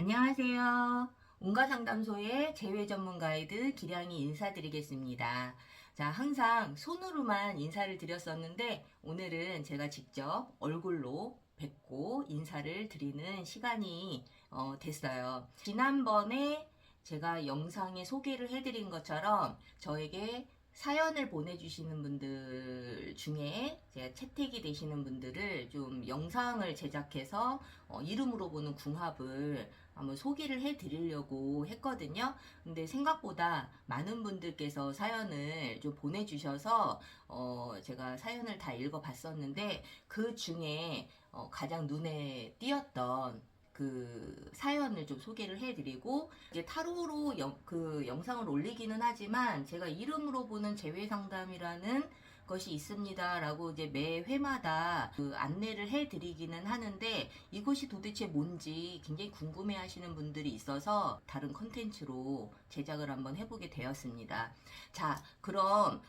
안녕하세요. 온가상담소의 재회 전문 가이드 기량이 인사드리겠습니다. 자, 항상 손으로만 인사를 드렸었는데 오늘은 제가 직접 얼굴로 뵙고 인사를 드리는 시간이 됐어요. 지난번에 제가 영상에 소개를 해드린 것처럼 저에게 사연을 보내주시는 분들 중에 제가 채택이 되시는 분들을 좀 영상을 제작해서 이름으로 보는 궁합을 한번 소개를 해드리려고 했거든요. 근데 생각보다 많은 분들께서 사연을 좀 보내주셔서 제가 사연을 다 읽어봤었는데 그 중에 가장 눈에 띄었던 그 사연을 좀 소개를 해드리고 이제 타로로 그 영상을 올리기는 하지만 제가 이름으로 보는 재회상담이라는 것이 있습니다 라고 이제 매 회마다 그 안내를 해드리기는 하는데 이것이 도대체 뭔지 굉장히 궁금해 하시는 분들이 있어서 다른 컨텐츠로 제작을 한번 해보게 되었습니다. 자, 그럼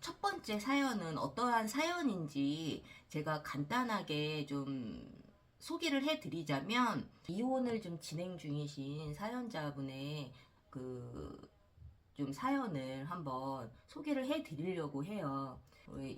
첫 번째 사연은 어떠한 사연인지 제가 간단하게 좀 소개를 해드리자면 이혼을 좀 진행 중이신 사연자분의 그 좀 사연을 한번 소개를 해드리려고 해요.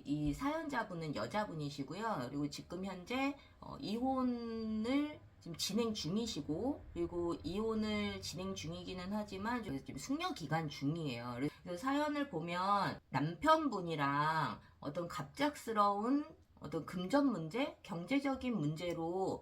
이 사연자분은 여자분이시고요. 그리고 지금 현재 이혼을 지금 진행 중이시고 그리고 이혼을 진행 중이기는 하지만 지금 숙려 기간 중이에요. 그래서 사연을 보면 남편분이랑 어떤 갑작스러운 어떤 금전 문제, 경제적인 문제로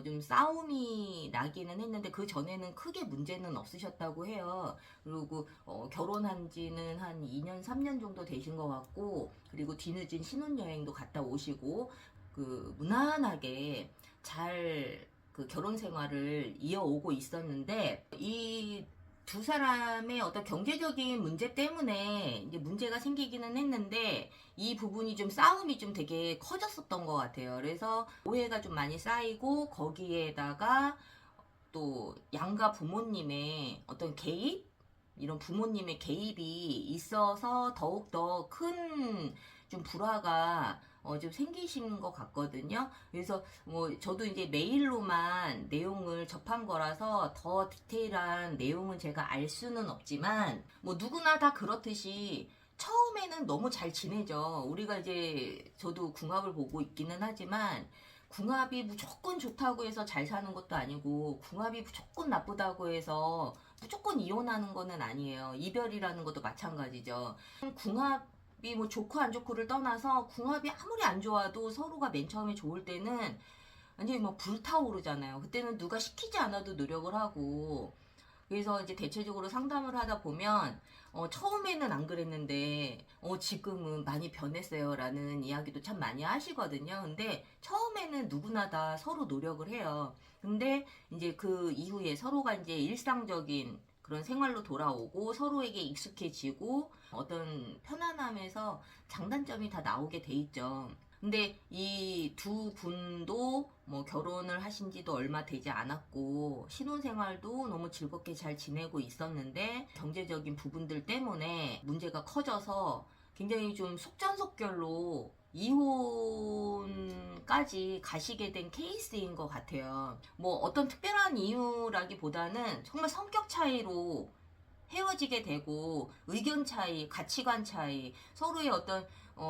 좀 싸움이 나기는 했는데 그 전에는 크게 문제는 없으셨다고 해요. 그리고 결혼한 지는 한 2년, 3년 정도 되신 것 같고 그리고 뒤늦은 신혼여행도 갔다 오시고 그 무난하게 잘 그 결혼 생활을 이어오고 있었는데 이 두 사람의 어떤 경제적인 문제 때문에 이제 문제가 생기기는 했는데 이 부분이 좀 싸움이 좀 되게 커졌었던 것 같아요. 그래서 오해가 좀 많이 쌓이고 거기에다가 또 양가 부모님의 어떤 개입? 이런 부모님의 개입이 있어서 더욱더 큰 좀 불화가 좀 생기신 것 같거든요. 그래서 뭐 저도 이제 메일로만 내용을 접한 거라서 더 디테일한 내용은 제가 알 수는 없지만 뭐 누구나 다 그렇듯이 처음에는 너무 잘 지내죠. 우리가 이제 저도 궁합을 보고 있기는 하지만 궁합이 무조건 좋다고 해서 잘 사는 것도 아니고 궁합이 무조건 나쁘다고 해서 무조건 이혼하는 거는 아니에요. 이별이라는 것도 마찬가지죠. 궁합이 뭐 좋고 안 좋고를 떠나서 궁합이 아무리 안 좋아도 서로가 맨 처음에 좋을 때는 완전히 뭐 불타오르잖아요. 그때는 누가 시키지 않아도 노력을 하고 그래서 이제 대체적으로 상담을 하다 보면 처음에는 안 그랬는데 지금은 많이 변했어요 라는 이야기도 참 많이 하시거든요. 근데 처음에는 누구나 다 서로 노력을 해요. 근데 이제 그 이후에 서로가 이제 일상적인 그런 생활로 돌아오고 서로에게 익숙해지고 어떤 편안함에서 장단점이 다 나오게 돼 있죠. 근데 이 두 분도 뭐 결혼을 하신 지도 얼마 되지 않았고 신혼생활도 너무 즐겁게 잘 지내고 있었는데 경제적인 부분들 때문에 문제가 커져서 굉장히 좀 속전속결로 이혼까지 가시게 된 케이스인 것 같아요. 뭐 어떤 특별한 이유라기보다는 정말 성격 차이로 헤어지게 되고 의견 차이, 가치관 차이, 서로의 어떤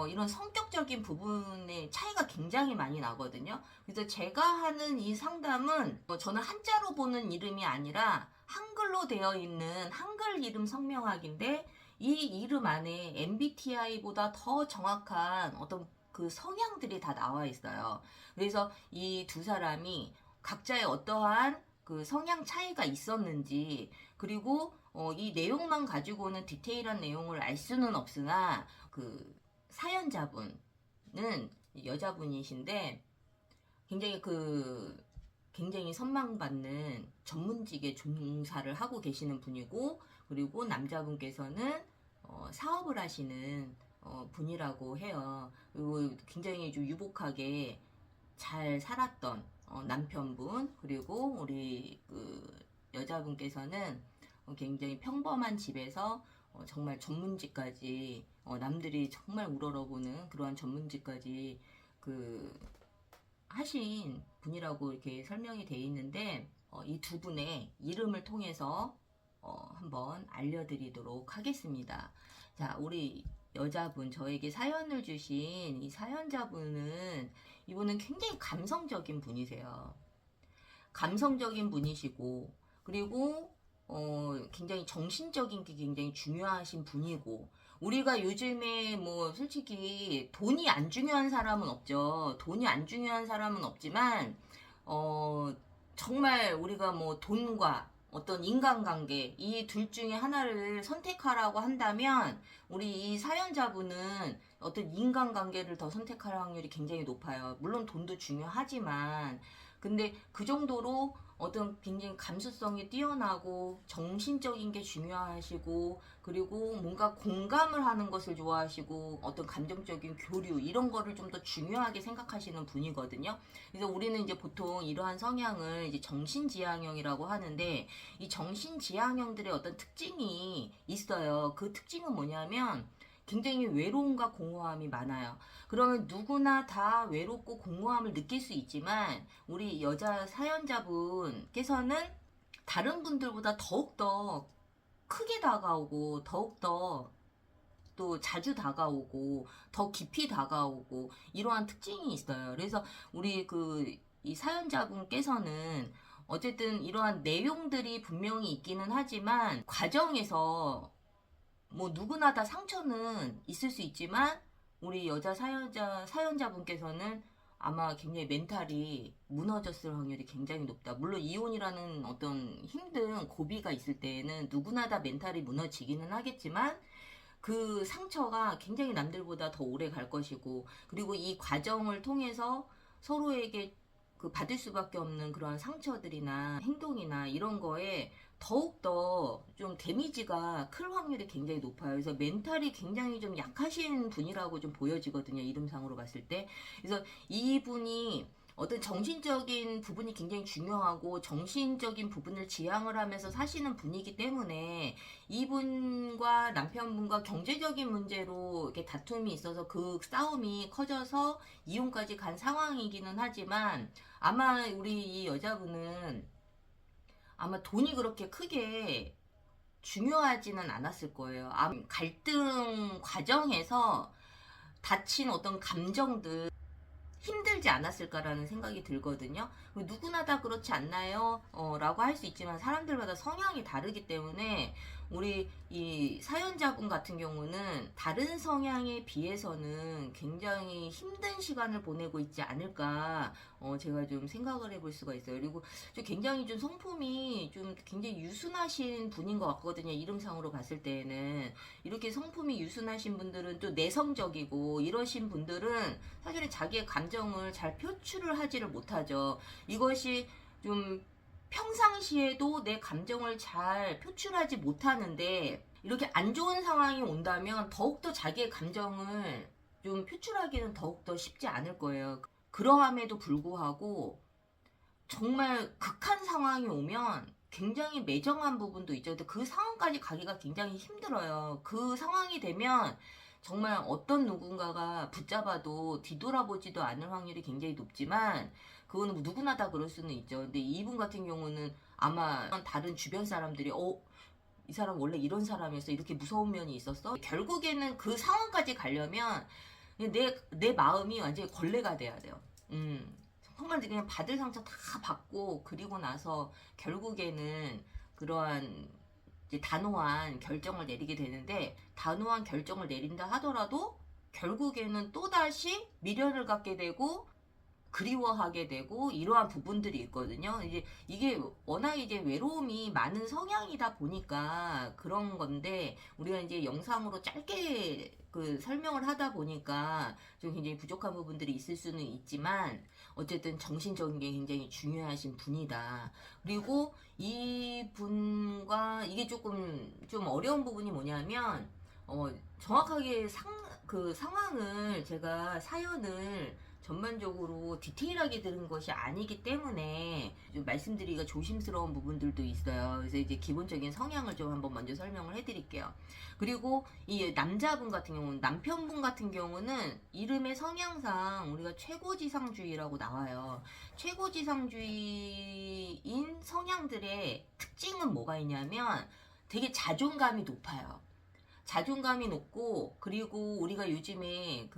이런 성격적인 부분의 차이가 굉장히 많이 나거든요. 그래서 제가 하는 이 상담은 저는 한자로 보는 이름이 아니라 한글로 되어 있는 한글 이름 성명학인데 이 이름 안에 MBTI보다 더 정확한 어떤 그 성향들이 다 나와 있어요. 그래서 이 두 사람이 각자의 어떠한 그 성향 차이가 있었는지 그리고 이 내용만 가지고는 디테일한 내용을 알 수는 없으나 그 사연자분은 여자분이신데 굉장히 선망받는 전문직에 종사를 하고 계시는 분이고 그리고 남자분께서는 사업을 하시는 분이라고 해요. 그리고 굉장히 좀 유복하게 잘 살았던 남편분 그리고 우리 그 여자분께서는 굉장히 평범한 집에서 정말 전문직까지 남들이 정말 우러러보는 그러한 전문직까지 그 하신 분이라고 이렇게 설명이 돼 있는데 이 두 분의 이름을 통해서 한번 알려드리도록 하겠습니다. 자, 우리 여자분, 저에게 사연을 주신 이 사연자분은, 이분은 굉장히 감성적인 분이세요. 감성적인 분이시고, 그리고 굉장히 정신적인 게 굉장히 중요하신 분이고, 우리가 요즘에 뭐 솔직히 돈이 안 중요한 사람은 없죠. 돈이 안 중요한 사람은 없지만 정말 우리가 뭐 돈과 어떤 인간관계 이 둘 중에 하나를 선택하라고 한다면 우리 이 사연자분은 어떤 인간관계를 더 선택할 확률이 굉장히 높아요. 물론 돈도 중요하지만 근데 그 정도로 어떤 굉장히 감수성이 뛰어나고 정신적인 게 중요하시고 그리고 뭔가 공감을 하는 것을 좋아하시고 어떤 감정적인 교류 이런 거를 좀 더 중요하게 생각하시는 분이거든요. 그래서 우리는 이제 보통 이러한 성향을 이제 정신지향형이라고 하는데 이 정신지향형들의 어떤 특징이 있어요. 그 특징은 뭐냐면 굉장히 외로움과 공허함이 많아요. 그러면 누구나 다 외롭고 공허함을 느낄 수 있지만 우리 여자 사연자분께서는 다른 분들보다 더욱더 크게 다가오고 더욱더 또 자주 다가오고 더 깊이 다가오고 이러한 특징이 있어요. 그래서 우리 이 사연자분께서는 어쨌든 이러한 내용들이 분명히 있기는 하지만 과정에서 뭐 누구나 다 상처는 있을 수 있지만 우리 여자 사연자분께서는 아마 굉장히 멘탈이 무너졌을 확률이 굉장히 높다. 물론 이혼이라는 어떤 힘든 고비가 있을 때에는 누구나 다 멘탈이 무너지기는 하겠지만 그 상처가 굉장히 남들보다 더 오래 갈 것이고 그리고 이 과정을 통해서 서로에게 받을 수밖에 없는 그러한 상처들이나 행동이나 이런 거에 더욱더 좀 데미지가 클 확률이 굉장히 높아요. 그래서 멘탈이 굉장히 좀 약하신 분이라고 좀 보여지거든요. 이름상으로 봤을 때. 그래서 이분이 어떤 정신적인 부분이 굉장히 중요하고 정신적인 부분을 지향을 하면서 사시는 분이기 때문에 이분과 남편분과 경제적인 문제로 이렇게 다툼이 있어서 그 싸움이 커져서 이혼까지 간 상황이기는 하지만 아마 우리 이 여자분은 아마 돈이 그렇게 크게 중요하지는 않았을 거예요. 갈등 과정에서 다친 어떤 감정들 힘들지 않았을까라는 생각이 들거든요. 누구나 다 그렇지 않나요? 라고 할 수 있지만 사람들마다 성향이 다르기 때문에 우리 이 사연자분 같은 경우는 다른 성향에 비해서는 굉장히 힘든 시간을 보내고 있지 않을까 제가 좀 생각을 해볼 수가 있어요. 그리고 좀 굉장히 좀 성품이 좀 굉장히 유순하신 분인 것 같거든요. 이름상으로 봤을 때에는 이렇게 성품이 유순하신 분들은 또 내성적이고 이러신 분들은 사실은 자기의 감정을 잘 표출을 하지를 못하죠. 이것이 좀 평상시에도 내 감정을 잘 표출하지 못하는데 이렇게 안 좋은 상황이 온다면 더욱더 자기의 감정을 좀 표출하기는 더욱더 쉽지 않을 거예요. 그러함에도 불구하고 정말 극한 상황이 오면 굉장히 매정한 부분도 있죠. 근데 그 상황까지 가기가 굉장히 힘들어요. 그 상황이 되면 정말 어떤 누군가가 붙잡아도 뒤돌아보지도 않을 확률이 굉장히 높지만 그거는 누구나 다 그럴 수는 있죠. 근데 이분 같은 경우는 아마 다른 주변 사람들이 이 사람 원래 이런 사람이었어. 이렇게 무서운 면이 있었어. 결국에는 그 상황까지 가려면 내 마음이 완전히 걸레가 돼야 돼요. 정말 그냥 받을 상처 다 받고 그리고 나서 결국에는 그러한 이제 단호한 결정을 내리게 되는데 단호한 결정을 내린다 하더라도 결국에는 또다시 미련을 갖게 되고 그리워하게 되고 이러한 부분들이 있거든요. 이게 워낙 이제 외로움이 많은 성향이다 보니까 그런 건데 우리가 이제 영상으로 짧게 설명을 하다 보니까 좀 굉장히 부족한 부분들이 있을 수는 있지만 어쨌든 정신적인 게 굉장히 중요하신 분이다. 그리고 이 분과 이게 조금 좀 어려운 부분이 뭐냐면 정확하게 그 상황을 제가 사연을 전반적으로 디테일하게 들은 것이 아니기 때문에 좀 말씀드리기가 조심스러운 부분들도 있어요. 그래서 이제 기본적인 성향을 좀 한번 먼저 설명을 해드릴게요. 그리고 이 남자분 같은 경우는, 남편분 같은 경우는 이름의 성향상 우리가 최고지상주의라고 나와요. 최고지상주의인 성향들의 특징은 뭐가 있냐면 되게 자존감이 높아요. 자존감이 높고, 그리고 우리가 요즘에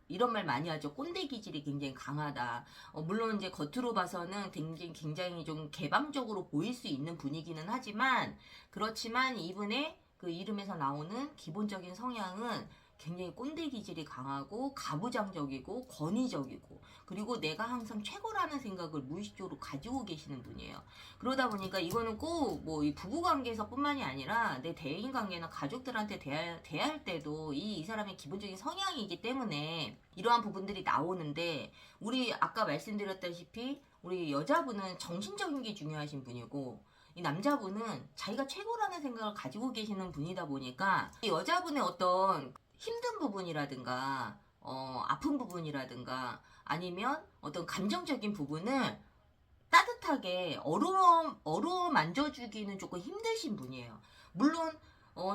이런 말 많이 하죠. 꼰대 기질이 굉장히 강하다. 물론 이제 겉으로 봐서는 굉장히 좀 개방적으로 보일 수 있는 분이기는 하지만, 그렇지만 이분의 그 이름에서 나오는 기본적인 성향은 굉장히 꼰대 기질이 강하고 가부장적이고 권위적이고, 그리고 내가 항상 최고라는 생각을 무의식적으로 가지고 계시는 분이에요. 그러다 보니까 이거는 꼭 뭐 이 부부 관계에서뿐만이 아니라 내 대인 관계나 가족들한테 대할 때도 이 사람의 기본적인 성향이기 때문에 이러한 부분들이 나오는데, 우리 아까 말씀드렸다시피 우리 여자분은 정신적인 게 중요하신 분이고, 이 남자분은 자기가 최고라는 생각을 가지고 계시는 분이다 보니까 이 여자분의 어떤 힘든 부분이라든가 아픈 부분이라든가 아니면 어떤 감정적인 부분을 따뜻하게 어루어 만져주기는 조금 힘드신 분이에요. 물론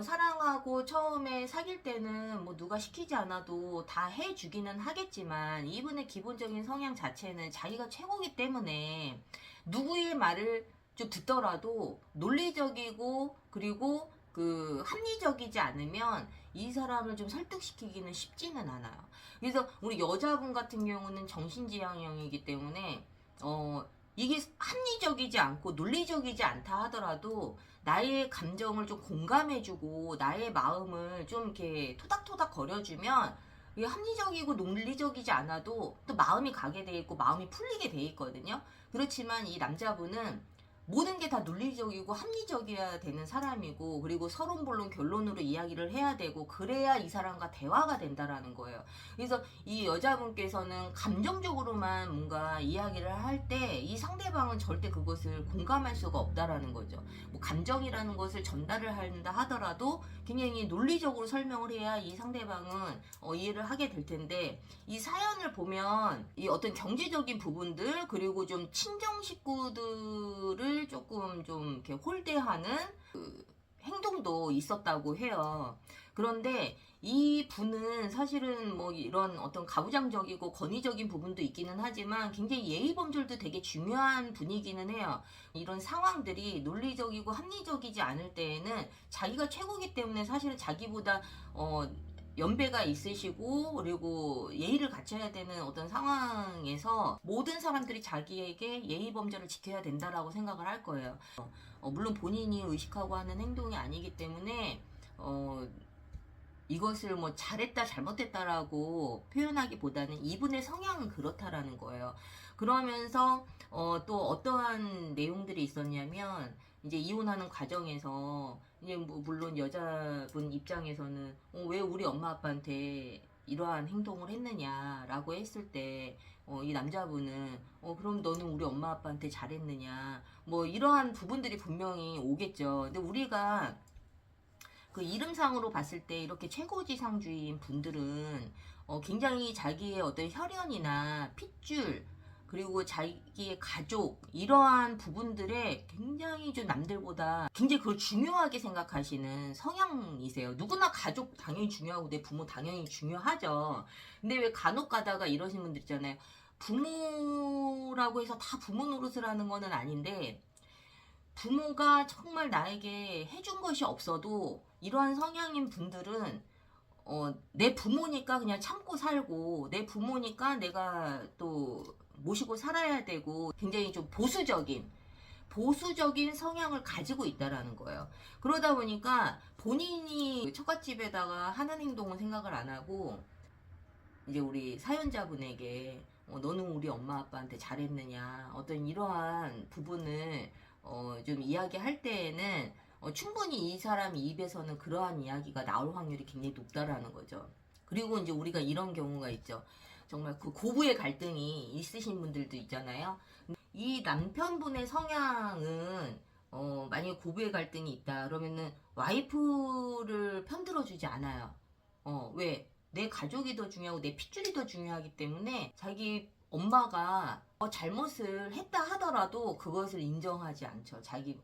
사랑하고 처음에 사귈 때는 뭐 누가 시키지 않아도 다 해주기는 하겠지만, 이분의 기본적인 성향 자체는 자기가 최고기 때문에 누구의 말을 좀 듣더라도 논리적이고, 그리고 합리적이지 않으면 이 사람을 좀 설득시키기는 쉽지는 않아요. 그래서 우리 여자분 같은 경우는 정신지향형이기 때문에 이게 합리적이지 않고 논리적이지 않다 하더라도 나의 감정을 좀 공감해주고 나의 마음을 좀 이렇게 토닥토닥 거려주면, 이게 합리적이고 논리적이지 않아도 또 마음이 가게 돼 있고 마음이 풀리게 돼 있거든요. 그렇지만 이 남자분은 모든 게 다 논리적이고 합리적이어야 되는 사람이고, 그리고 서론본론 결론으로 이야기를 해야 되고, 그래야 이 사람과 대화가 된다라는 거예요. 그래서 이 여자분께서는 감정적으로만 뭔가 이야기를 할 때 이 상대방은 절대 그것을 공감할 수가 없다라는 거죠. 뭐 감정이라는 것을 전달을 한다 하더라도 굉장히 논리적으로 설명을 해야 이 상대방은 이해를 하게 될 텐데, 이 사연을 보면 이 어떤 경제적인 부분들, 그리고 좀 친정 식구들을 조금 좀 이렇게 홀대하는 행동도 있었다고 해요. 그런데 이 분은 사실은 뭐 이런 어떤 가부장적이고 권위적인 부분도 있기는 하지만 굉장히 예의 범절도 되게 중요한 분이기는 해요. 이런 상황들이 논리적이고 합리적이지 않을 때에는 자기가 최고기 때문에 사실은 자기보다 연배가 있으시고, 그리고 예의를 갖춰야 되는 어떤 상황에서 모든 사람들이 자기에게 예의 범절을 지켜야 된다라고 생각을 할 거예요. 물론 본인이 의식하고 하는 행동이 아니기 때문에 이것을 뭐 잘했다 잘못했다라고 표현하기보다는 이분의 성향은 그렇다라는 거예요. 그러면서 또 어떠한 내용들이 있었냐면, 이제 이혼하는 과정에서 이제 뭐 물론 여자분 입장에서는 왜 우리 엄마 아빠한테 이러한 행동을 했느냐라고 했을 때 이 남자분은 그럼 너는 우리 엄마 아빠한테 잘했느냐, 뭐 이러한 부분들이 분명히 오겠죠. 근데 우리가 그 이름상으로 봤을 때 이렇게 최고지상주의인 분들은 굉장히 자기의 어떤 혈연이나 핏줄, 그리고 자기의 가족, 이러한 부분들에 굉장히 좀 남들보다 굉장히 그걸 중요하게 생각하시는 성향이세요. 누구나 가족 당연히 중요하고 내 부모 당연히 중요하죠. 근데 왜 간혹 가다가 이러신 분들 있잖아요. 부모라고 해서 다 부모 노릇을 하는 거는 아닌데, 부모가 정말 나에게 해준 것이 없어도 이러한 성향인 분들은 내 부모니까 그냥 참고 살고, 내 부모니까 내가 또 모시고 살아야 되고, 굉장히 좀 보수적인 성향을 가지고 있다라는 거예요. 그러다 보니까 본인이 처갓집에다가 하는 행동은 생각을 안 하고, 이제 우리 사연자분에게 너는 우리 엄마 아빠한테 잘했느냐, 어떤 이러한 부분을 좀 이야기할 때에는 충분히 이 사람 입에서는 그러한 이야기가 나올 확률이 굉장히 높다라는 거죠. 그리고 이제 우리가 이런 경우가 있죠. 정말 그 고부의 갈등이 있으신 분들도 있잖아요. 이 남편분의 성향은 만약에 고부의 갈등이 있다 그러면은 와이프를 편들어주지 않아요. 왜? 내 가족이 더 중요하고 내 핏줄이 더 중요하기 때문에 자기 엄마가 잘못을 했다 하더라도 그것을 인정하지 않죠. 자기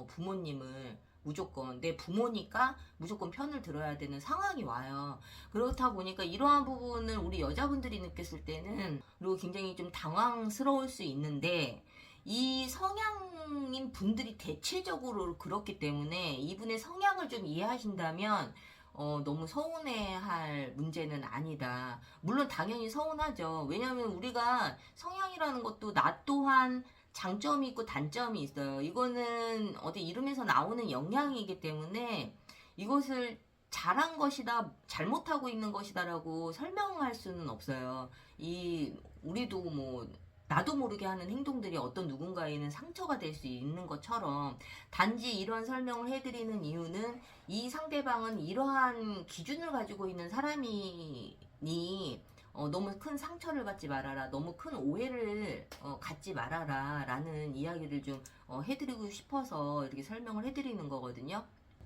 부모님을 무조건 내 부모니까 무조건 편을 들어야 되는 상황이 와요. 그렇다 보니까 이러한 부분을 우리 여자분들이 느꼈을 때는 그리고 굉장히 좀 당황스러울 수 있는데 이 성향인 분들이 대체적으로 그렇기 때문에 이분의 성향을 좀 이해하신다면 너무 서운해할 문제는 아니다. 물론 당연히 서운하죠. 왜냐하면 우리가 성향이라는 것도 나 또한 장점이 있고 단점이 있어요. 이거는 어디 이름에서 나오는 영향이기 때문에 이것을 잘한 것이다, 잘못하고 있는 것이다라고 설명할 수는 없어요. 우리도 뭐 나도 모르게 하는 행동들이 어떤 누군가에는 상처가 될 수 있는 것처럼 단지 이러한 설명을 해드리는 이유는 이 상대방은 이러한 기준을 가지고 있는 사람이니 너무 큰 상처를 받지 말아라, 너무 큰 오해를 갖지 말아라 라는 이야기를 좀 해드리고 싶어서 이렇게 설명을 해드리는 거거든요.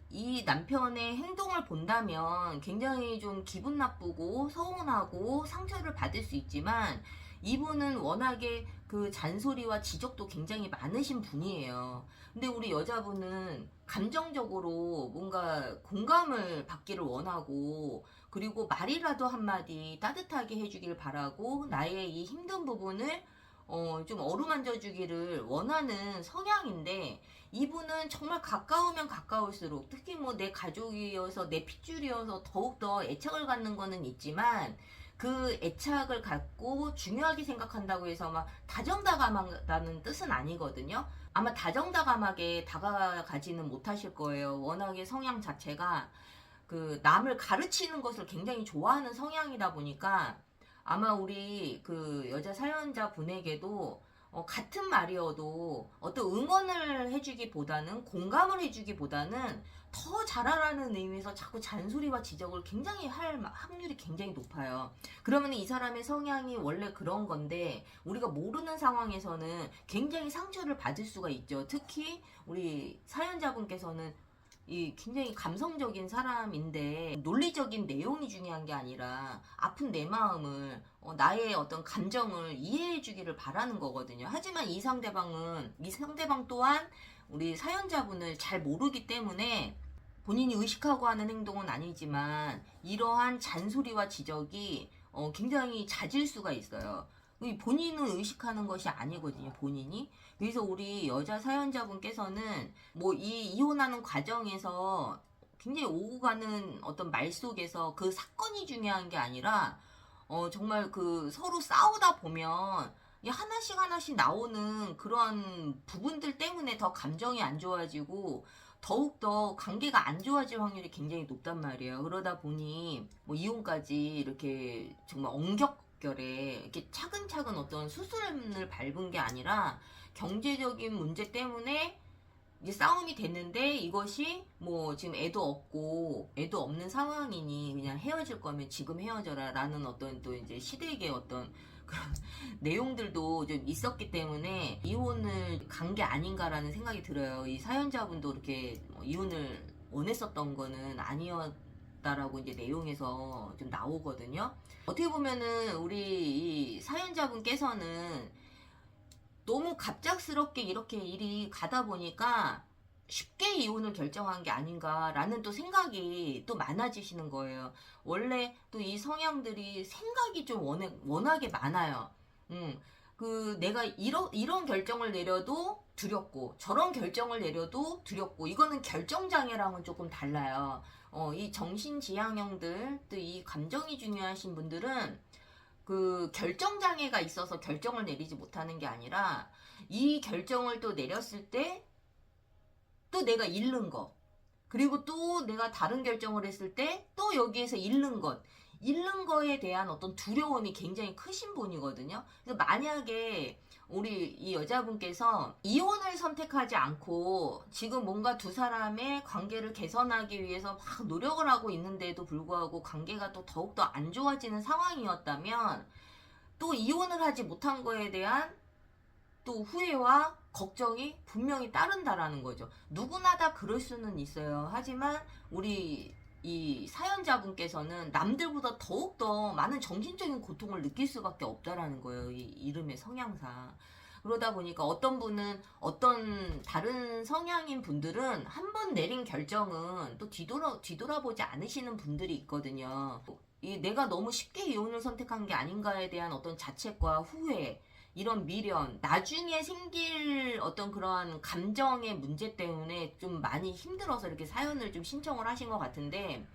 이 남편의 행동을 본다면 굉장히 좀 기분 나쁘고 서운하고 상처를 받을 수 있지만 이분은 워낙에 그 잔소리와 지적도 굉장히 많으신 분이에요. 근데 우리 여자분은 감정적으로 뭔가 공감을 받기를 원하고 그리고 말이라도 한마디 따뜻하게 해주길 바라고 나의 이 힘든 부분을 좀 어루만져 주기를 원하는 성향인데 이분은 정말 가까우면 가까울수록 특히 뭐 내 가족이어서 내 핏줄이어서 더욱더 애착을 갖는 거는 있지만 그 애착을 갖고 중요하게 생각한다고 해서 막 다정다감하다는 뜻은 아니거든요. 아마 다정다감하게 다가가지는 못하실 거예요. 워낙에 성향 자체가 그 남을 가르치는 것을 굉장히 좋아하는 성향이다 보니까 아마 우리 그 여자 사연자 분에게도 같은 말이어도 어떤 응원을 해주기보다는 공감을 해주기보다는 더 잘하라는 의미에서 자꾸 잔소리와 지적을 굉장히 할 확률이 굉장히 높아요. 그러면 이 사람의 성향이 원래 그런 건데 우리가 모르는 상황에서는 굉장히 상처를 받을 수가 있죠. 특히 우리 사연자분께서는 이 굉장히 감성적인 사람인데 논리적인 내용이 중요한 게 아니라 아픈 내 마음을 나의 어떤 감정을 이해해 주기를 바라는 거거든요. 하지만 이 상대방 또한 우리 사연자분을 잘 모르기 때문에 본인이 의식하고 하는 행동은 아니지만 이러한 잔소리와 지적이 굉장히 잦을 수가 있어요. 본인은 의식하는 것이 아니거든요, 본인이. 그래서 우리 여자 사연자분께서는 뭐 이 이혼하는 과정에서 굉장히 오고 가는 어떤 말 속에서 그 사건이 중요한 게 아니라 정말 그 서로 싸우다 보면 하나씩 나오는 그런 부분들 때문에 더 감정이 안 좋아지고 더욱더 관계가 안 좋아질 확률이 굉장히 높단 말이에요. 그러다 보니 뭐 이혼까지 이렇게 정말 엉겹결에 이렇게 차근차근 어떤 수순을 밟은 게 아니라 경제적인 문제 때문에 이제 싸움이 됐는데 이것이 뭐 지금 애도 없는 상황이니 그냥 헤어질 거면 지금 헤어져라 라는 어떤 또 이제 시댁의 어떤 그런 내용들도 좀 있었기 때문에 이혼을 간 게 아닌가라는 생각이 들어요. 이 사연자분도 이렇게 이혼을 원했었던 거는 아니었다라고 이제 내용에서 좀 나오거든요. 어떻게 보면은 우리 이 사연자분께서는 너무 갑작스럽게 이렇게 일이 가다 보니까 쉽게 이혼을 결정한 게 아닌가라는 또 생각이 또 많아지시는 거예요. 원래 또 이 성향들이 생각이 좀 워낙에 많아요. 내가 이런 결정을 내려도 두렵고 저런 결정을 내려도 두렵고 이거는 결정장애랑은 조금 달라요. 이 정신지향형들 또 이 감정이 중요하신 분들은 그 결정장애가 있어서 결정을 내리지 못하는 게 아니라 이 결정을 또 내렸을 때 또 내가 잃는 것 그리고 또 내가 다른 결정을 했을 때 또 여기에서 잃는 거에 대한 어떤 두려움이 굉장히 크신 분이거든요. 그래서 만약에 우리 이 여자분께서 이혼을 선택하지 않고 지금 뭔가 두 사람의 관계를 개선하기 위해서 막 노력을 하고 있는데도 불구하고 관계가 또 더욱더 안 좋아지는 상황이었다면 또 이혼을 하지 못한 거에 대한 또 후회와 걱정이 분명히 따른다라는 거죠. 누구나 다 그럴 수는 있어요. 하지만 우리 이 사연자분께서는 남들보다 더욱더 많은 정신적인 고통을 느낄 수밖에 없다라는 거예요. 이 이름의 성향상. 그러다 보니까 어떤 분은 어떤 다른 성향인 분들은 한 번 내린 결정은 또 뒤돌아보지 않으시는 분들이 있거든요. 이 내가 너무 쉽게 이혼을 선택한 게 아닌가에 대한 어떤 자책과 후회, 이런 미련, 나중에 생길 어떤 그러한 감정의 문제 때문에 좀 많이 힘들어서 이렇게 사연을 좀 신청을 하신 것 같은데,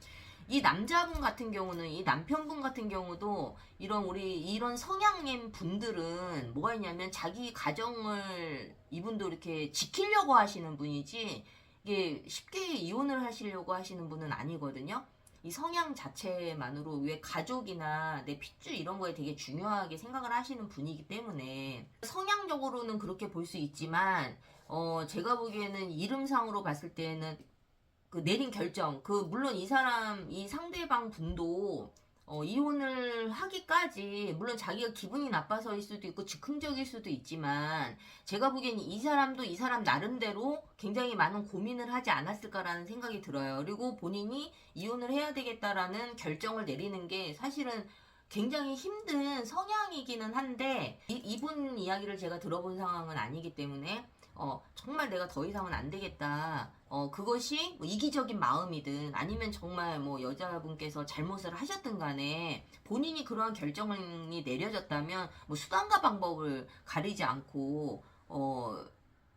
이 남자분 같은 경우는, 이 남편분 같은 경우도 이런 성향인 분들은 뭐가 있냐면 자기 가정을 이분도 이렇게 지키려고 하시는 분이지 이게 쉽게 이혼을 하시려고 하시는 분은 아니거든요. 이 성향 자체만으로 왜 가족이나 내 핏줄 이런 거에 되게 중요하게 생각을 하시는 분이기 때문에 성향적으로는 그렇게 볼 수 있지만 제가 보기에는 이름상으로 봤을 때는 그 내린 결정, 물론 이 상대방 분도 이혼을 하기까지, 물론 자기가 기분이 나빠서일 수도 있고 즉흥적일 수도 있지만, 제가 보기엔 이 사람도 이 사람 나름대로 굉장히 많은 고민을 하지 않았을까라는 생각이 들어요. 그리고 본인이 이혼을 해야 되겠다라는 결정을 내리는 게 사실은 굉장히 힘든 성향이기는 한데, 이분 이야기를 제가 들어본 상황은 아니기 때문에, 정말 내가 더 이상은 안 되겠다. 그것이 뭐 이기적인 마음이든 아니면 정말 뭐 여자분께서 잘못을 하셨든 간에 본인이 그러한 결정이 내려졌다면 뭐 수단과 방법을 가리지 않고,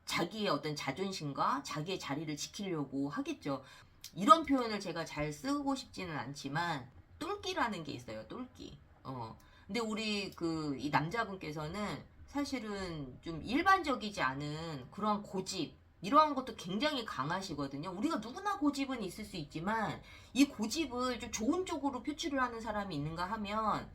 자기의 어떤 자존심과 자기의 자리를 지키려고 하겠죠. 이런 표현을 제가 잘 쓰고 싶지는 않지만, 똘끼라는 게 있어요, 똘끼. 근데 이 남자분께서는 사실은 좀 일반적이지 않은 그런 고집, 이러한 것도 굉장히 강하시거든요. 우리가 누구나 고집은 있을 수 있지만 이 고집을 좀 좋은 쪽으로 표출을 하는 사람이 있는가 하면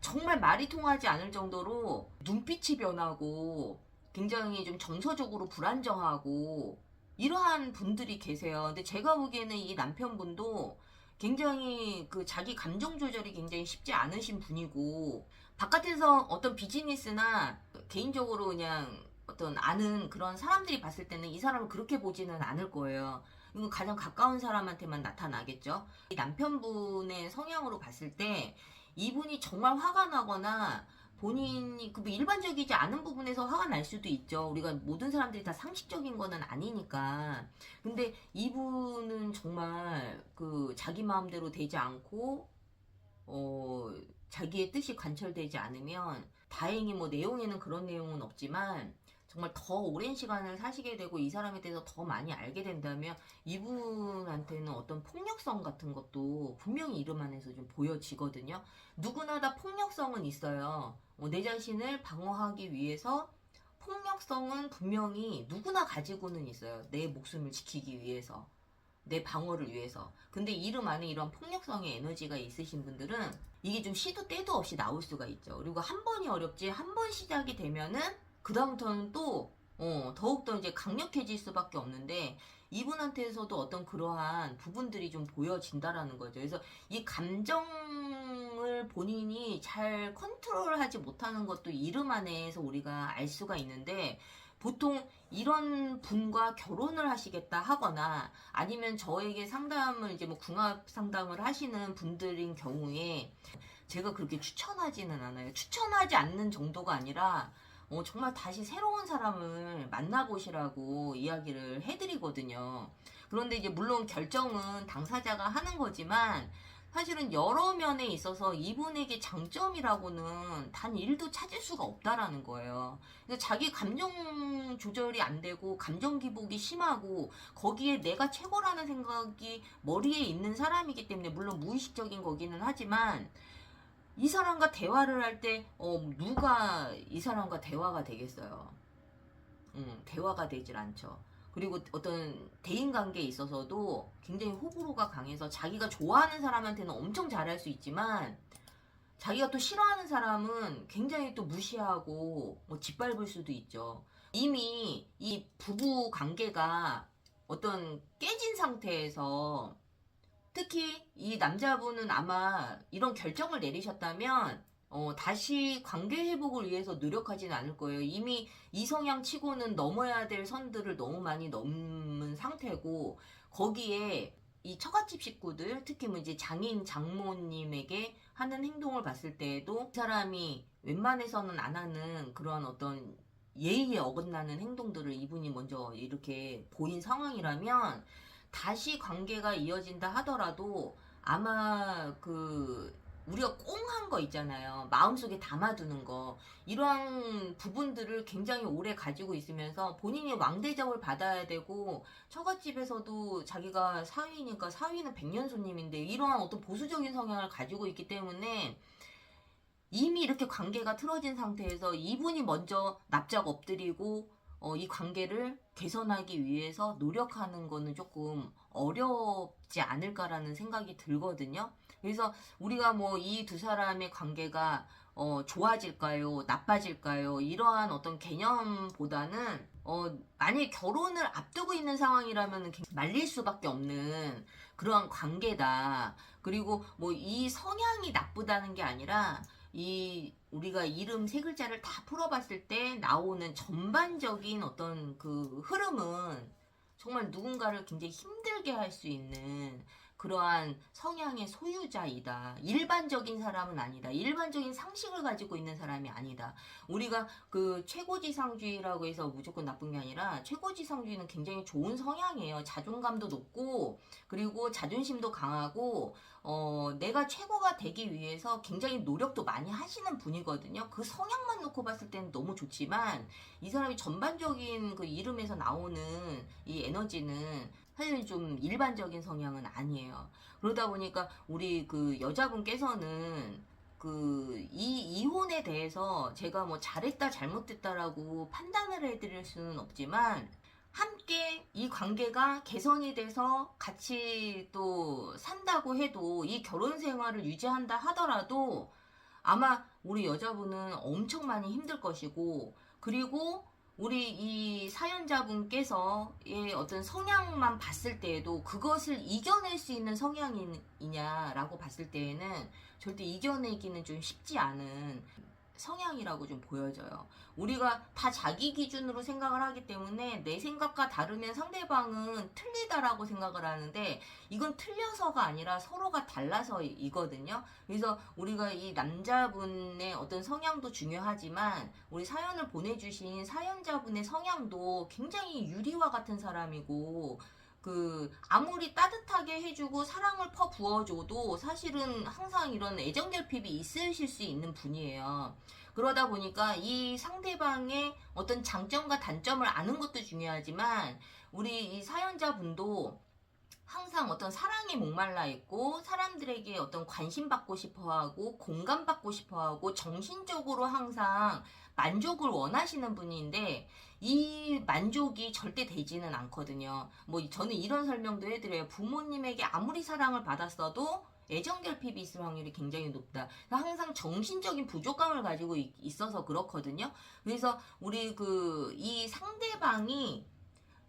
정말 말이 통하지 않을 정도로 눈빛이 변하고 굉장히 좀 정서적으로 불안정하고 이러한 분들이 계세요. 근데 제가 보기에는 이 남편분도 굉장히 자기 감정 조절이 굉장히 쉽지 않으신 분이고, 바깥에서 어떤 비즈니스나 개인적으로 그냥 어떤 아는 그런 사람들이 봤을 때는 이 사람을 그렇게 보지는 않을 거예요. 이건 가장 가까운 사람한테만 나타나겠죠. 이 남편분의 성향으로 봤을 때 이분이 정말 화가 나거나 본인이 뭐 일반적이지 않은 부분에서 화가 날 수도 있죠. 우리가 모든 사람들이 다 상식적인 거는 아니니까. 근데 이분은 정말 자기 마음대로 되지 않고 자기의 뜻이 관철되지 않으면, 다행히 뭐 내용에는 그런 내용은 없지만 정말 더 오랜 시간을 사시게 되고 이 사람에 대해서 더 많이 알게 된다면 이분한테는 어떤 폭력성 같은 것도 분명히 이름 안에서 좀 보여지거든요. 누구나 다 폭력성은 있어요. 내 자신을 방어하기 위해서 폭력성은 분명히 누구나 가지고는 있어요. 내 목숨을 지키기 위해서, 내 방어를 위해서. 근데 이름 안에 이런 폭력성의 에너지가 있으신 분들은 이게 좀 시도 때도 없이 나올 수가 있죠. 그리고 한 번이 어렵지, 한 번 시작이 되면은 그다음부터는 또 더욱더 이제 강력해질 수밖에 없는데, 이분한테서도 어떤 그러한 부분들이 좀 보여진다라는 거죠. 그래서 이 감정을 본인이 잘 컨트롤하지 못하는 것도 이름 안에서 우리가 알 수가 있는데, 보통 이런 분과 결혼을 하시겠다 하거나 아니면 저에게 상담을 이제 뭐 궁합 상담을 하시는 분들인 경우에 제가 그렇게 추천하지는 않아요. 추천하지 않는 정도가 아니라 정말 다시 새로운 사람을 만나보시라고 이야기를 해드리거든요. 그런데 이제 물론 결정은 당사자가 하는 거지만 사실은 여러 면에 있어서 이분에게 장점이라고는 단 1도 찾을 수가 없다라는 거예요. 그래서 자기 감정 조절이 안 되고 감정 기복이 심하고 거기에 내가 최고라는 생각이 머리에 있는 사람이기 때문에, 물론 무의식적인 거기는 하지만 이 사람과 대화를 할 때 누가 이 사람과 대화가 되겠어요. 대화가 되질 않죠. 그리고 어떤 대인관계에 있어서도 굉장히 호불호가 강해서 자기가 좋아하는 사람한테는 엄청 잘할 수 있지만 자기가 또 싫어하는 사람은 굉장히 또 무시하고 뭐 짓밟을 수도 있죠. 이미 이 부부 관계가 어떤 깨진 상태에서, 특히 이 남자분은 아마 이런 결정을 내리셨다면 다시 관계 회복을 위해서 노력하지는 않을 거예요. 이미 이성향 치고는 넘어야 될 선들을 너무 많이 넘은 상태고, 거기에 이 처갓집 식구들, 특히 뭐 이제 장인 장모님에게 하는 행동을 봤을 때에도 그 사람이 웬만해서는 안 하는 그런 어떤 예의에 어긋나는 행동들을 이분이 먼저 이렇게 보인 상황이라면 다시 관계가 이어진다 하더라도 아마 그 우리가 꽁한 거 있잖아요. 마음속에 담아두는 거. 이러한 부분들을 굉장히 오래 가지고 있으면서 본인이 왕대접을 받아야 되고 처갓집에서도 자기가 사위니까 사위는 백년 손님인데 이러한 어떤 보수적인 성향을 가지고 있기 때문에 이미 이렇게 관계가 틀어진 상태에서 이분이 먼저 납작 엎드리고 이 관계를 개선하기 위해서 노력하는 거는 조금 어렵지 않을까라는 생각이 들거든요. 그래서 우리가 뭐 이 두 사람의 관계가 좋아질까요? 나빠질까요? 이러한 어떤 개념보다는 만약에 결혼을 앞두고 있는 상황이라면 말릴 수밖에 없는 그러한 관계다. 그리고 뭐 이 성향이 나쁘다는 게 아니라 우리가 이름 세 글자를 다 풀어봤을 때 나오는 전반적인 어떤 그 흐름은 정말 누군가를 굉장히 힘들게 할 수 있는 그러한 성향의 소유자이다. 일반적인 사람은 아니다. 일반적인 상식을 가지고 있는 사람이 아니다. 우리가 그 최고지상주의라고 해서 무조건 나쁜 게 아니라 최고지상주의는 굉장히 좋은 성향이에요. 자존감도 높고 그리고 자존심도 강하고 내가 최고가 되기 위해서 굉장히 노력도 많이 하시는 분이거든요. 그 성향만 놓고 봤을 때는 너무 좋지만 이 사람이 전반적인 그 이름에서 나오는 이 에너지는 사실 좀 일반적인 성향은 아니에요. 그러다 보니까 우리 그 여자분께서는 이 이혼에 대해서 제가 뭐 잘했다 잘못됐다라고 판단을 해드릴 수는 없지만 함께 이 관계가 개선이 돼서 같이 또 산다고 해도 이 결혼 생활을 유지한다 하더라도 아마 우리 여자분은 엄청 많이 힘들 것이고 그리고 우리 이 사연자분께서의 어떤 성향만 봤을 때에도 그것을 이겨낼 수 있는 성향이냐라고 봤을 때에는 절대 이겨내기는 좀 쉽지 않은 성향이라고 좀 보여져요. 우리가 다 자기 기준으로 생각을 하기 때문에 내 생각과 다르면 상대방은 틀리다라고 생각을 하는데 이건 틀려서가 아니라 서로가 달라서이거든요. 그래서 우리가 이 남자분의 어떤 성향도 중요하지만 우리 사연을 보내주신 사연자분의 성향도 굉장히 유리와 같은 사람이고 아무리 따뜻하게 해주고 사랑을 퍼 부어줘도 사실은 항상 이런 애정결핍이 있으실 수 있는 분이에요. 그러다 보니까 이 상대방의 어떤 장점과 단점을 아는 것도 중요하지만 우리 이 사연자분도 항상 어떤 사랑에 목말라 있고 사람들에게 어떤 관심 받고 싶어 하고 공감받고 싶어 하고 정신적으로 항상 만족을 원하시는 분인데 이 만족이 절대 되지는 않거든요. 뭐 저는 이런 설명도 해드려요. 부모님에게 아무리 사랑을 받았어도 애정결핍이 있을 확률이 굉장히 높다. 항상 정신적인 부족감을 가지고 있어서 그렇거든요. 그래서 우리 이 상대방이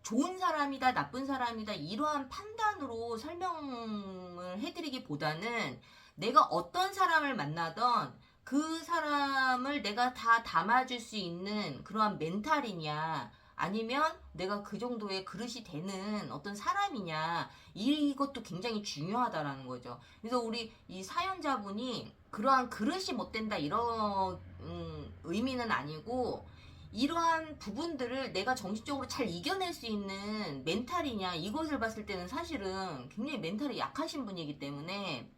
좋은 사람이다, 나쁜 사람이다, 이러한 판단으로 설명을 해드리기보다는 내가 어떤 사람을 만나던 그 사람을 내가 다 담아줄 수 있는 그러한 멘탈이냐, 아니면 내가 그 정도의 그릇이 되는 어떤 사람이냐, 이것도 굉장히 중요하다라는 거죠. 그래서 우리 이 사연자분이 그러한 그릇이 못 된다, 이런 의미는 아니고, 이러한 부분들을 내가 정신적으로 잘 이겨낼 수 있는 멘탈이냐 이것을 봤을 때는 사실은 굉장히 멘탈이 약하신 분이기 때문에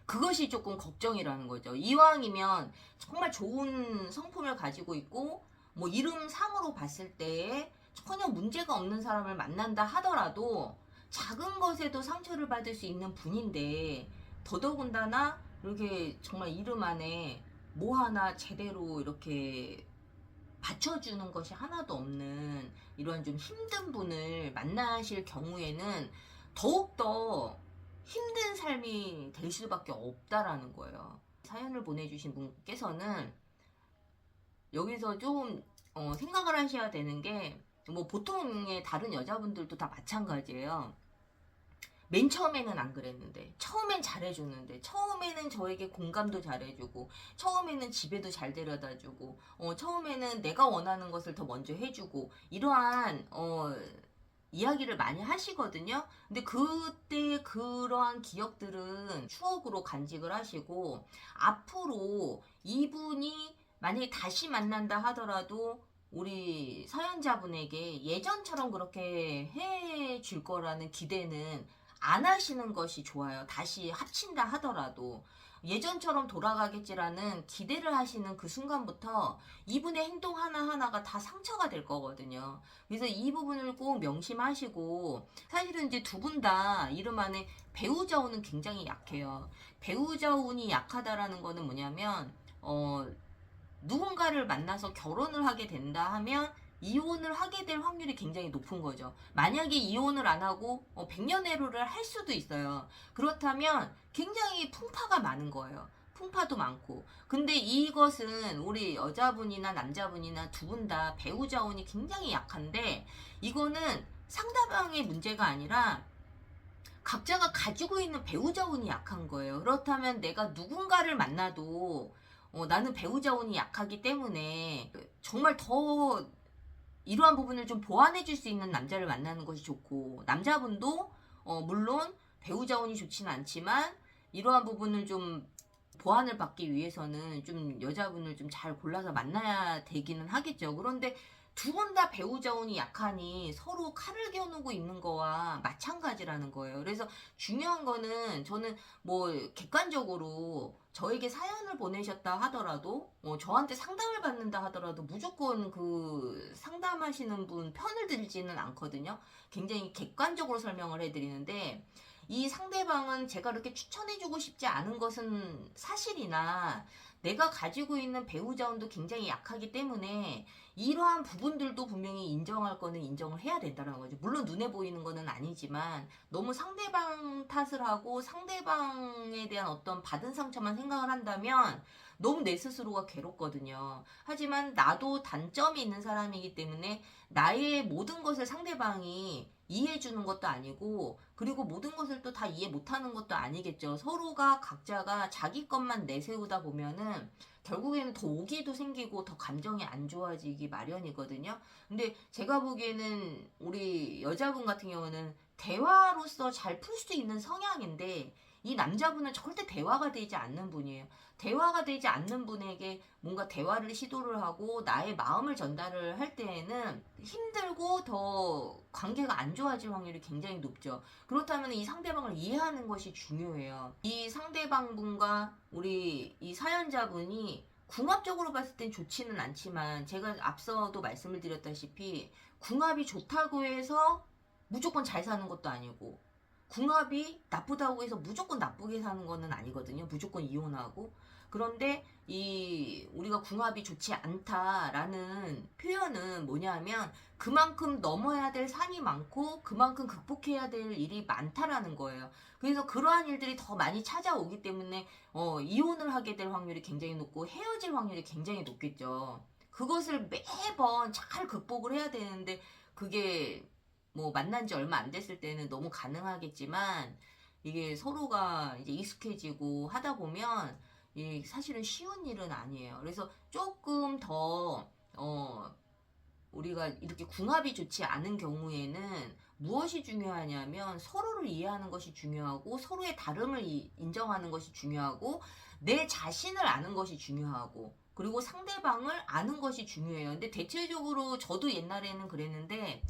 그것이 조금 걱정이라는 거죠. 이왕이면 정말 좋은 성품을 가지고 있고 뭐 이름상으로 봤을 때 전혀 문제가 없는 사람을 만난다 하더라도 작은 것에도 상처를 받을 수 있는 분인데 더더군다나 이렇게 정말 이름 안에 뭐 하나 제대로 이렇게 받쳐주는 것이 하나도 없는 이런 좀 힘든 분을 만나실 경우에는 더욱더 힘든 삶이 될 수밖에 없다라는 거예요. 사연을 보내주신 분께서는 여기서 좀 생각을 하셔야 되는 게 뭐 보통의 다른 여자분들도 다 마찬가지예요. 맨 처음에는 안 그랬는데 처음엔 잘해줬는데 처음에는 저에게 공감도 잘해주고 처음에는 집에도 잘 데려다주고 처음에는 내가 원하는 것을 더 먼저 해주고 이러한 이야기를 많이 하시거든요. 근데 그때 그러한 기억들은 추억으로 간직을 하시고, 앞으로 이분이 만약에 다시 만난다 하더라도 우리 사연자분에게 예전처럼 그렇게 해 줄 거라는 기대는 안 하시는 것이 좋아요. 다시 합친다 하더라도. 예전처럼 돌아가겠지라는 기대를 하시는 그 순간부터 이분의 행동 하나하나가 다 상처가 될 거거든요. 그래서 이 부분을 꼭 명심하시고, 사실은 이제 두 분 다 이름 안에 배우자 운은 굉장히 약해요. 배우자 운이 약하다라는 거는 뭐냐면, 누군가를 만나서 결혼을 하게 된다 하면 이혼을 하게 될 확률이 굉장히 높은 거죠. 만약에 이혼을 안 하고 100년애로를 할 수도 있어요. 그렇다면 굉장히 풍파가 많은 거예요. 풍파도 많고. 근데 이것은 우리 여자분이나 남자분이나 두 분 다 배우자 운이 굉장히 약한데, 이거는 상대방의 문제가 아니라 각자가 가지고 있는 배우자 운이 약한 거예요. 그렇다면 내가 누군가를 만나도 나는 배우자 운이 약하기 때문에 정말 더 이러한 부분을 좀 보완해 줄 수 있는 남자를 만나는 것이 좋고, 남자분도 물론 배우자 운이 좋지는 않지만 이러한 부분을 좀 보완을 받기 위해서는 좀 여자분을 좀 잘 골라서 만나야 되기는 하겠죠. 그런데 두 분 다 배우자 운이 약하니 서로 칼을 겨누고 있는 거와 마찬가지라는 거예요. 그래서 중요한 거는, 저는 뭐 객관적으로 저에게 사연을 보내셨다 하더라도, 저한테 상담을 받는다 하더라도 무조건 그 상담하시는 분 편을 들지는 않거든요. 굉장히 객관적으로 설명을 해드리는데, 이 상대방은 제가 그렇게 추천해주고 싶지 않은 것은 사실이나, 내가 가지고 있는 배우자 운도 굉장히 약하기 때문에 이러한 부분들도 분명히 인정할 거는 인정을 해야 된다는 거죠. 물론 눈에 보이는 거는 아니지만 너무 상대방 탓을 하고 상대방에 대한 어떤 받은 상처만 생각을 한다면 너무 내 스스로가 괴롭거든요. 하지만 나도 단점이 있는 사람이기 때문에 나의 모든 것을 상대방이 이해해 주는 것도 아니고, 그리고 모든 것을 또 다 이해 못하는 것도 아니겠죠. 서로가 각자가 자기 것만 내세우다 보면은 결국에는 더 오기도 생기고 더 감정이 안 좋아지기 마련이거든요. 근데 제가 보기에는 우리 여자분 같은 경우는 대화로서 잘 풀 수 있는 성향인데, 이 남자분은 절대 대화가 되지 않는 분이에요. 대화가 되지 않는 분에게 뭔가 대화를 시도를 하고 나의 마음을 전달을 할 때에는 힘들고 더 관계가 안 좋아질 확률이 굉장히 높죠. 그렇다면 이 상대방을 이해하는 것이 중요해요. 이 상대방분과 우리 이 사연자분이 궁합적으로 봤을 땐 좋지는 않지만, 제가 앞서도 말씀을 드렸다시피 궁합이 좋다고 해서 무조건 잘 사는 것도 아니고, 궁합이 나쁘다고 해서 무조건 나쁘게 사는 거는 아니거든요. 무조건 이혼하고. 그런데 이 우리가 궁합이 좋지 않다라는 표현은 뭐냐면, 그만큼 넘어야 될 산이 많고 그만큼 극복해야 될 일이 많다라는 거예요. 그래서 그러한 일들이 더 많이 찾아오기 때문에 이혼을 하게 될 확률이 굉장히 높고 헤어질 확률이 굉장히 높겠죠. 그것을 매번 잘 극복을 해야 되는데, 그게 뭐 만난 지 얼마 안 됐을 때는 너무 가능하겠지만, 이게 서로가 이제 익숙해지고 하다 보면 이 사실은 쉬운 일은 아니에요. 그래서 조금 더 우리가 이렇게 궁합이 좋지 않은 경우에는 무엇이 중요하냐면, 서로를 이해하는 것이 중요하고 서로의 다름을 인정하는 것이 중요하고 내 자신을 아는 것이 중요하고, 그리고 상대방을 아는 것이 중요해요. 근데 대체적으로 저도 옛날에는 그랬는데,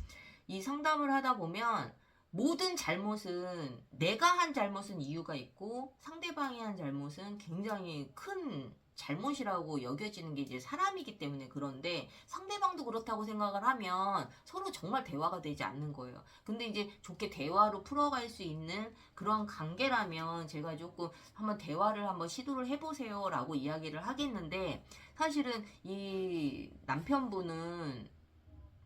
이 상담을 하다 보면 모든 잘못은, 내가 한 잘못은 이유가 있고 상대방이 한 잘못은 굉장히 큰 잘못이라고 여겨지는 게 이제 사람이기 때문에 그런데, 상대방도 그렇다고 생각을 하면 서로 정말 대화가 되지 않는 거예요. 근데 이제 좋게 대화로 풀어갈 수 있는 그런 관계라면 제가 조금 한번 대화를 한번 시도를 해보세요 라고 이야기를 하겠는데, 사실은 이 남편분은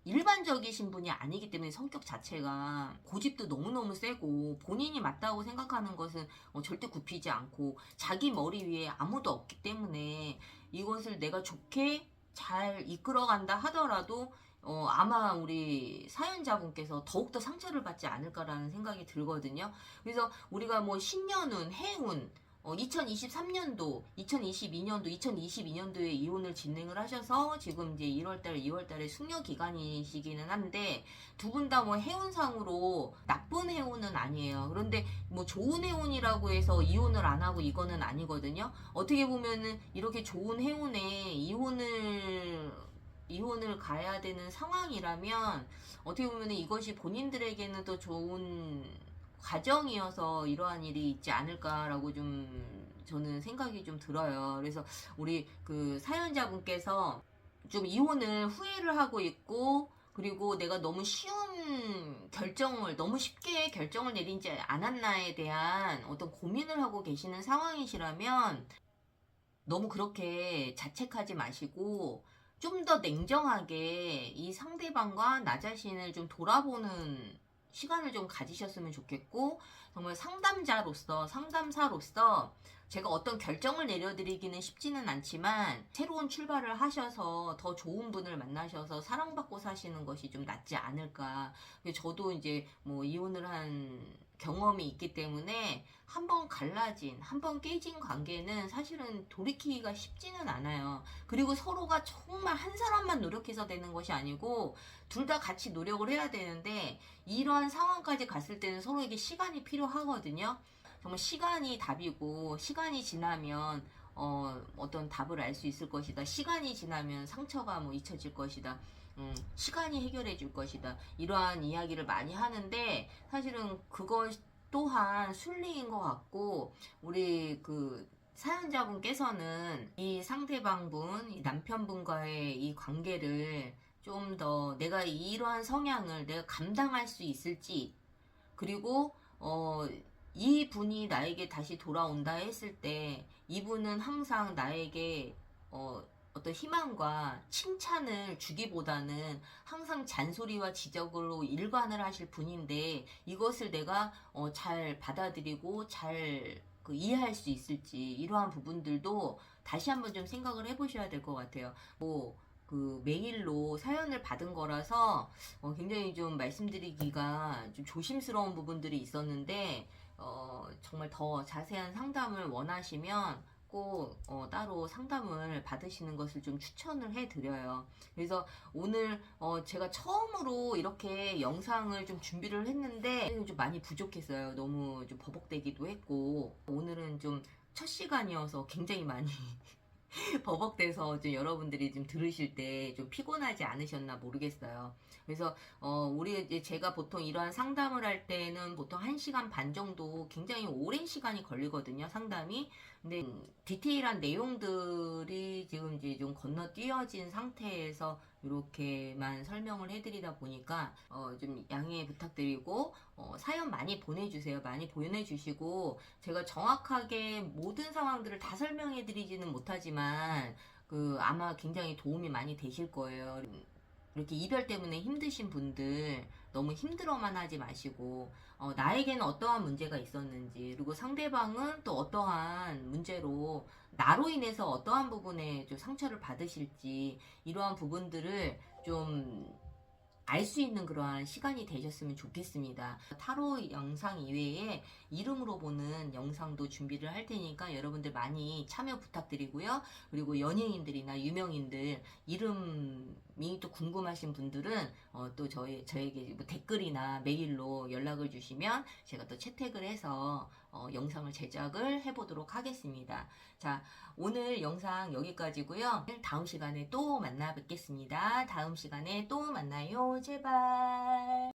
일반적이신 분이 아니기 때문에, 성격 자체가 고집도 너무너무 세고 본인이 맞다고 생각하는 것은 절대 굽히지 않고, 자기 머리 위에 아무도 없기 때문에 이것을 내가 좋게 잘 이끌어간다 하더라도 아마 우리 사연자분께서 더욱더 상처를 받지 않을까라는 생각이 들거든요. 그래서 우리가 뭐 신년운, 해운, 2023년도, 2022년도, 2022년도에 이혼을 진행을 하셔서 지금 이제 1월달, 2월달에 숙려 기간이시기는 한데 두 분 다 뭐 해운상으로 나쁜 해운은 아니에요. 그런데 뭐 좋은 해운이라고 해서 이혼을 안 하고 이거는 아니거든요. 어떻게 보면은 이렇게 좋은 해운에 이혼을 가야 되는 상황이라면 어떻게 보면은 이것이 본인들에게는 더 좋은 과정이어서 이러한 일이 있지 않을까라고 좀 저는 생각이 좀 들어요. 그래서 우리 그 사연자분께서 좀 이혼을 후회를 하고 있고 그리고 내가 너무 너무 쉽게 결정을 내리지 않았나에 대한 어떤 고민을 하고 계시는 상황이시라면 너무 그렇게 자책하지 마시고 좀 더 냉정하게 이 상대방과 나 자신을 좀 돌아보는 시간을 좀 가지셨으면 좋겠고 정말 상담사로서 제가 어떤 결정을 내려드리기는 쉽지는 않지만 새로운 출발을 하셔서 더 좋은 분을 만나셔서 사랑받고 사시는 것이 좀 낫지 않을까. 저도 이제 뭐 이혼을 한 경험이 있기 때문에 한 번 깨진 관계는 사실은 돌이키기가 쉽지는 않아요. 그리고 서로가 정말 한 사람만 노력해서 되는 것이 아니고 둘 다 같이 노력을 해야 되는데 이러한 상황까지 갔을 때는 서로에게 시간이 필요하거든요. 정말 시간이 답이고 시간이 지나면 어떤 답을 알 수 있을 것이다. 시간이 지나면 상처가 뭐 잊혀질 것이다. 시간이 해결해 줄 것이다. 이러한 이야기를 많이 하는데 사실은 그것 또한 순리인 것 같고 우리 그 사연자분께서는 이 상대방분, 이 남편분과의 이 관계를 좀 더 내가 이러한 성향을 내가 감당할 수 있을지 그리고 이 분이 나에게 다시 돌아온다 했을 때 이분은 항상 나에게 어떤 희망과 칭찬을 주기보다는 항상 잔소리와 지적으로 일관을 하실 분인데 이것을 내가 잘 받아들이고 잘 이해할 수 있을지 이러한 부분들도 다시 한번 좀 생각을 해보셔야 될 것 같아요. 뭐 그 메일로 사연을 받은 거라서 굉장히 좀 말씀드리기가 좀 조심스러운 부분들이 있었는데 정말 더 자세한 상담을 원하시면 꼭 따로 상담을 받으시는 것을 좀 추천을 해드려요. 그래서 오늘 제가 처음으로 이렇게 영상을 좀 준비를 했는데 좀 많이 부족했어요. 너무 좀 버벅대기도 했고 오늘은 좀 첫 시간이어서 굉장히 많이 버벅대서 좀 여러분들이 좀 들으실 때 좀 피곤하지 않으셨나 모르겠어요. 그래서 우리 이제 제가 보통 이러한 상담을 할 때는 보통 1시간 반 정도 굉장히 오랜 시간이 걸리거든요, 상담이. 근데 디테일한 내용들이 지금 이제 좀 건너뛰어진 상태에서 이렇게만 설명을 해드리다 보니까 좀 양해 부탁드리고 사연 많이 보내주세요. 많이 보내주시고 제가 정확하게 모든 상황들을 다 설명해드리지는 못하지만 아마 굉장히 도움이 많이 되실 거예요. 이렇게 이별 때문에 힘드신 분들 너무 힘들어만 하지 마시고 나에게는 어떠한 문제가 있었는지 그리고 상대방은 또 어떠한 문제로 나로 인해서 어떠한 부분에 좀 상처를 받으실지 이러한 부분들을 좀 알 수 있는 그러한 시간이 되셨으면 좋겠습니다. 타로 영상 이외에 이름으로 보는 영상도 준비를 할 테니까 여러분들 많이 참여 부탁드리고요. 그리고 연예인들이나 유명인들 이름이 또 궁금하신 분들은 또 저에게 뭐 댓글이나 메일로 연락을 주시면 제가 또 채택을 해서 영상을 제작을 해보도록 하겠습니다. 자, 오늘 영상 여기까지고요. 다음 시간에 또 만나 뵙겠습니다. 다음 시간에 또 만나요. 제발.